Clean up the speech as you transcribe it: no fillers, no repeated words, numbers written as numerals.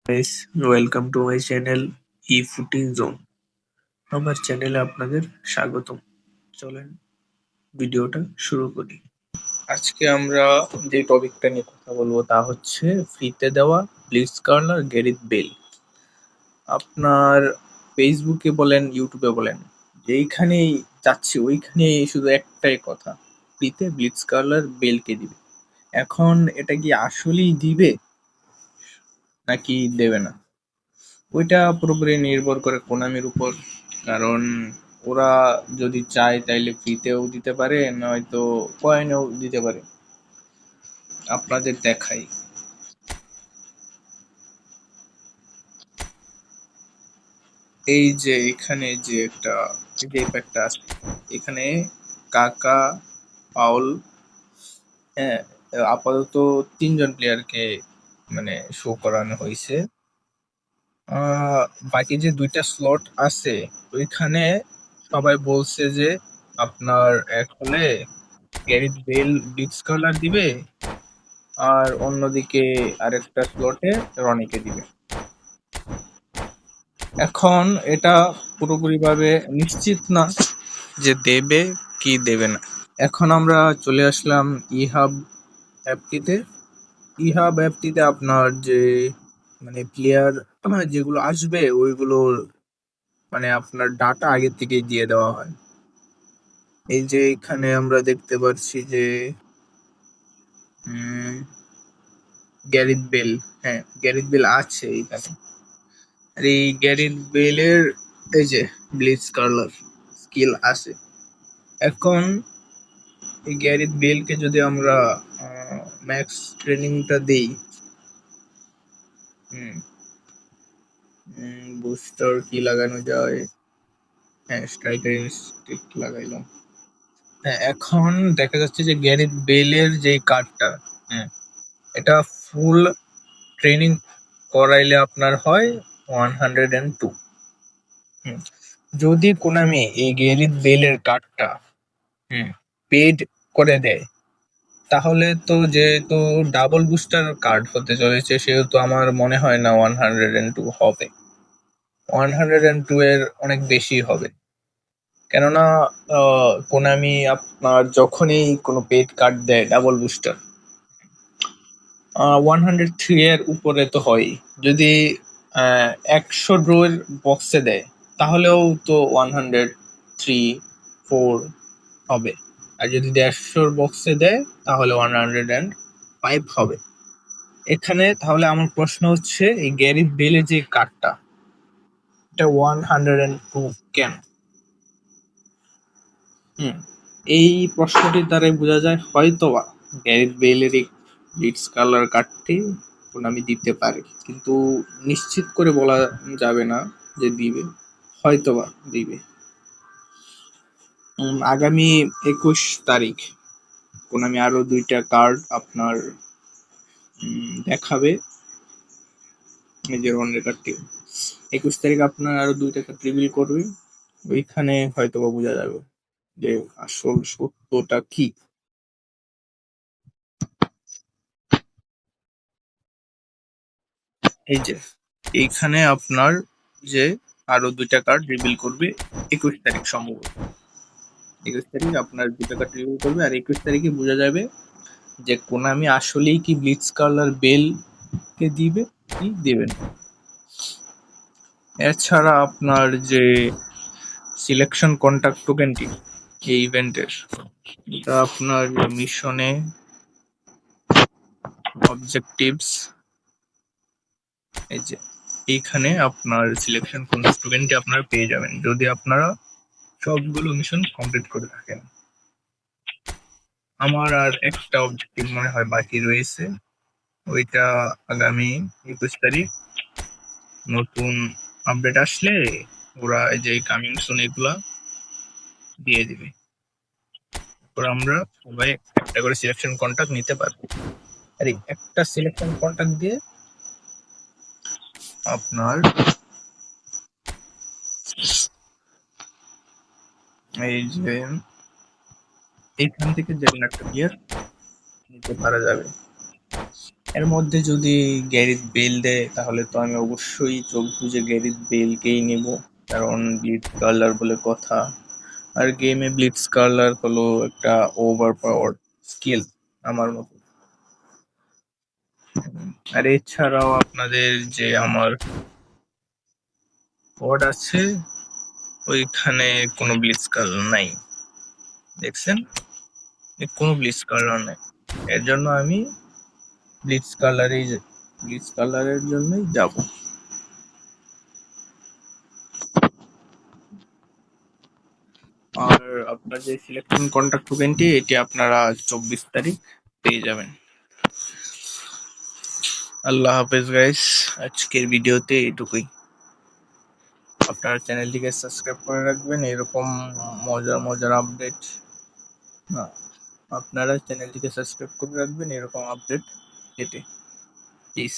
Guys, welcome to my channel E footing zone. আমার চ্যানেলে আপনাদের স্বাগতম। চলেন ভিডিওটা শুরু করি। আজকে আমরা যে টপিকটা নিয়ে কথা বলবো তা হচ্ছে ফ্রিতে দেওয়া ব্লিটজকার্ল গ্যারিথ বেল। আপনার ফেসবুকে বলেন, ইউটিউবে বলেন, যেইখানেই যাচ্ছি ওইখানেই শুধু একটাই কথা, ফ্রিতে ব্লিটজকার্ল বেলকে দিবে। এখন এটা কি আসলেই দিবে নাকি দেবে না, ওইটা পুরোপুরি নির্ভর করে কোনামির উপর। কারণ ওরা যদি চায় তাইলে ফ্রিতেও দিতে পারে, নয়তো কয়েনেও দিতে পারে। আপনাদের দেখাই, এই যে এখানে যে একটা যে প্যাকটা আছে, এখানে কাকা, পাউল, হ্যাঁ, আপাতত তিনজন প্লেয়ারকে মানে শো করানো হয়েছে। বাকি যে দুইটা স্লট আছে ওইখানে সবাই বলছে যে আপনার এক হলে গ্যারিথ বেল ব্লিটজকার্ল দিবে, আর অন্যদিকে আরেকটা স্লটে রনিকে দিবে। এখন এটা পুরোপুরিভাবে নিশ্চিত না যে দেবে কি দেবে না। এখন আমরা চলে আসলাম ইহাব অ্যাপটিতে। ইহাব অ্যাপটিতে আপনার যে মানে প্লেয়ার যেগুলো আসবে ওইগুলোর মানে আপনার ডাটা আগের থেকেই দিয়ে দেওয়া হয়। এই যে এখানে আমরা দেখতে পাচ্ছি যে গ্যারিথ বেল, হ্যাঁ গ্যারিথ বেল আছে এখানে। আর এই গ্যারিথ বেলের এই যে ব্লিটজকার্ল স্কিল আছে। এখন এই গ্যারিথ বেলকে যদি আমরা ম্যাক্স ট্রেনিংটা দেই, বুস্টার কি লাগানো যায়, হ্যাঁ স্ট্রাইকার ইনস্টিংক্ট লাগাইলাম। হ্যাঁ, এখন দেখা যাচ্ছে যে গ্যারিথ বেলের যে কার্ডটা, হ্যাঁ এটা ফুল ট্রেনিং করাইলে আপনার হয় 102। যদি কোনামি এই গ্যারিথ বেলের কার্ডটা পেড করে দেয়, তাহলে তো যেহেতু ডাবল বুস্টার কার্ড হতে চলেছে, সেহেতু আমার মনে হয় না 102 হবে। 102 এর অনেক বেশি হবে। কেননা কোনামি আপনার যখনই কোনো পেড কার্ড দেয় ডাবল বুস্টার, 103 এর উপরে তো হয়। যদি 100 ড্রয়ের বক্সে দেয় তাহলেও তো 103-4 হবে। আর যদি 150 বক্সে দেয় তাহলে 105 হবে। এখানে তাহলে আমার প্রশ্ন হচ্ছে, এই গ্যারিথ বেলের যে কার্ডটা, এটা 102 কেন? এই প্রশ্নটির দ্বারাই বোঝা যায় হয়তোবা গ্যারিথ বেলের এই ব্লিটজকার্ল কার্ডটি আমি দিতে পারি, কিন্তু নিশ্চিত করে বলা যাবে না যে দিবে, হয়তোবা দিবে। আগামী 21 তারিখ কোনামি আরো দুইটা কার্ড আপনার দেখাবে, নিজের অন্যের কার্ডটি 21 তারিখ আপনার আরো দুইটা কার্ড রিভিল করবে। ওইখানে হয়তোবা বোঝা যাবে যে আসল সত্যটা কি। এই যে এইখানে আপনার যে আরো দুইটা কার্ড রিভিল করবে 21 তারিখ সম্ভবত। 21 তারিখ আপনার দুইটা কার্ড রিভিল করবে, আর 21 তারিখে বোঝা যাবে যে কোনামি আসলেই কি ব্লিটজকার্ল বেল কে দিবে কি দেবে না। এছাড়া আপনার যে সিলেকশন কন্টাক্ট টোকেনটি এই ইভেন্টের, এটা আপনার মিশনে অবজেক্টিভস, এই যে এইখানে আপনার সিলেকশন কন্টাক্ট টোকেনটি আপনারা পেয়ে যাবেন যদি আপনারা সবগুলো মিশন কমপ্লিট করে থাকেন। আমার আর একটা অবজেক্টিভ মনে হয় বাকি রয়েছে, ওইটা আগামী 21 তারিখ নতুন আপডেট আসলে ওরা এই যে কামিং সুন এগুলা দিয়ে দিবে, তারপর আমরা সবাই একটা করে সিলেকশন কন্ট্রাক্ট নিতে পারবো। আর একটা সিলেকশন কন্ট্রাক্ট দিয়ে আপনার এই যে এইখান থেকে যে কোনো একটা প্লেয়ার নিতে পারা যাবে। এর মধ্যে যদি গ্যারিথ বেল দেয় তাহলে তো আমি অবশ্যই চোখ বুজে গ্যারিথ বেলকেই নেব, কারণ ব্লিটজ কার্লার বলে কথা। আর গেমে ব্লিটজ কার্লার হলো একটা ওভার পাওয়ার স্কিল আমার মতো। আর এছাড়াও আপনাদের যে আমার পড আছে ওইখানে কোনো ব্লিটজ কার্লার নাই, দেখছেন? কোনো ব্লিটজ কার্লার নাই, এর জন্য আমি ব্লিটজ কালারের জন্যই যাব। আর আপনার যে সিলেকশন কন্ট্রাক্ট টোকেনটি এটি আপনারা 24 তারিখ পেয়ে যাবেন। আল্লাহ হাফেজ গাইস, আজকের ভিডিওতে এটুকুই। আপনারা চ্যানেলটিকে সাবস্ক্রাইব করে রাখবেন এরকম মজার মজার আপডেট। আপনারা চ্যানেলটিকে সাবস্ক্রাইব করে রাখবেন এরকম আপডেট পেতে। পিস।